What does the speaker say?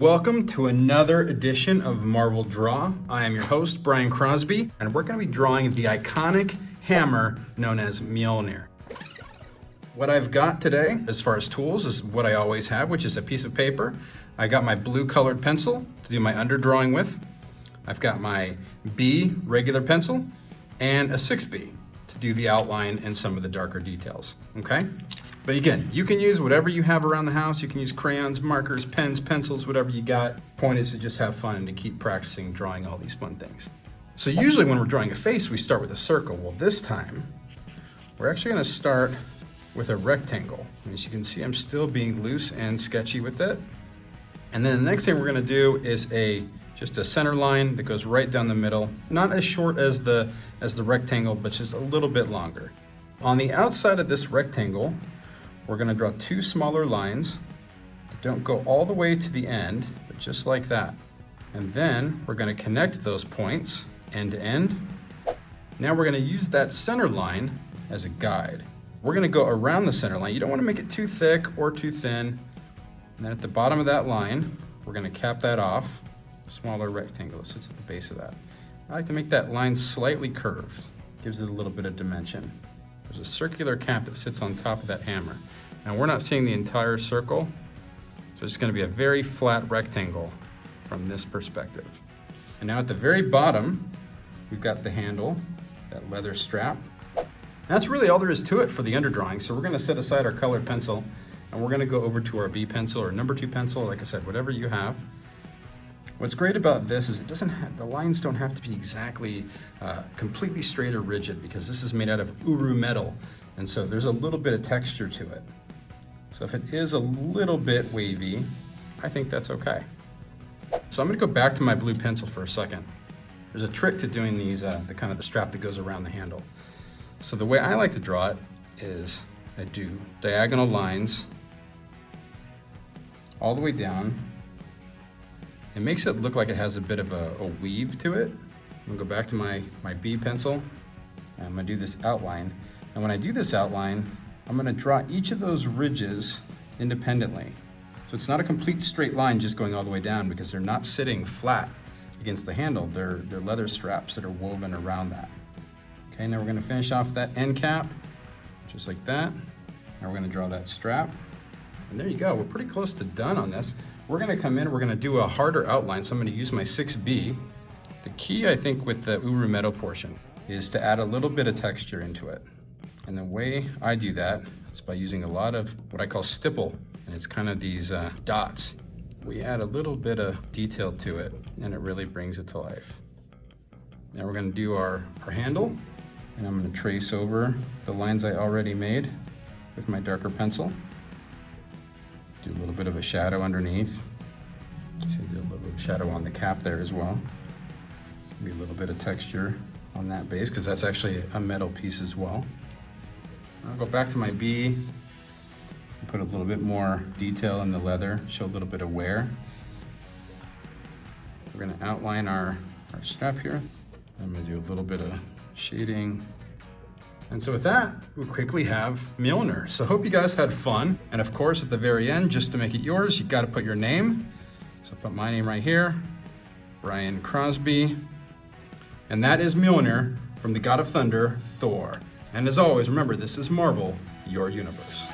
Welcome to another edition of Marvel Draw. I am your host, Brian Crosby, and we're going to be drawing the iconic hammer known as Mjolnir. What I've got today, as far as tools, is what I always have, which is a piece of paper. I got my blue colored pencil to do my underdrawing with. I've got my B regular pencil and a 6B to do the outline and some of the darker details, okay? But again, you can use whatever you have around the house. You can use crayons, markers, pens, pencils, whatever you got. Point is to just have fun and to keep practicing drawing all these fun things. So usually when we're drawing a face, we start with a circle. Well, this time, we're actually gonna start with a rectangle. As you can see, I'm still being loose and sketchy with it. And then the next thing we're gonna do is just a center line that goes right down the middle. Not as short as the rectangle, but just a little bit longer. On the outside of this rectangle, we're gonna draw two smaller lines that don't go all the way to the end, but just like that. And then we're gonna connect those points end to end. Now we're gonna use that center line as a guide. We're gonna go around the center line. You don't wanna make it too thick or too thin. And then at the bottom of that line, we're gonna cap that off. Smaller rectangle sits at the base of that. I like to make that line slightly curved. Gives it a little bit of dimension. There's a circular cap that sits on top of that hammer. Now we're not seeing the entire circle, so it's gonna be a very flat rectangle from this perspective. And now at the very bottom, we've got the handle, that leather strap. That's really all there is to it for the underdrawing. So we're gonna set aside our colored pencil and we're gonna go over to our B pencil or number 2 pencil, like I said, whatever you have. What's great about this is the lines don't have to be exactly completely straight or rigid because this is made out of uru metal. And so there's a little bit of texture to it. So if it is a little bit wavy, I think that's okay. So I'm gonna go back to my blue pencil for a second. There's a trick to doing these, the kind of the strap that goes around the handle. So the way I like to draw it is I do diagonal lines all the way down. It makes it look like it has a bit of a weave to it. I'm gonna go back to my B pencil and I'm gonna do this outline. And when I do this outline, I'm gonna draw each of those ridges independently. So it's not a complete straight line just going all the way down because they're not sitting flat against the handle. They're leather straps that are woven around that. Okay, now we're gonna finish off that end cap, just like that. Now we're gonna draw that strap. And there you go, we're pretty close to done on this. We're gonna come in, we're gonna do a harder outline. So I'm gonna use my 6B. The key, I think, with the uru metal portion is to add a little bit of texture into it. And the way I do that is by using a lot of what I call stipple. And it's kind of these dots. We add a little bit of detail to it and it really brings it to life. Now we're gonna do our handle. And I'm gonna trace over the lines I already made with my darker pencil. Do a little bit of a shadow underneath. So do a little bit of shadow on the cap there as well. Maybe a little bit of texture on that base because that's actually a metal piece as well. I'll go back to my B and put a little bit more detail in the leather, show a little bit of wear. We're gonna outline our strap here. I'm gonna do a little bit of shading. And so with that, we'll quickly have Mjolnir. So hope you guys had fun. And of course, at the very end, just to make it yours, you gotta put your name. So put my name right here, Brian Crosby. And that is Mjolnir from the God of Thunder, Thor. And as always, remember, this is Marvel, your universe.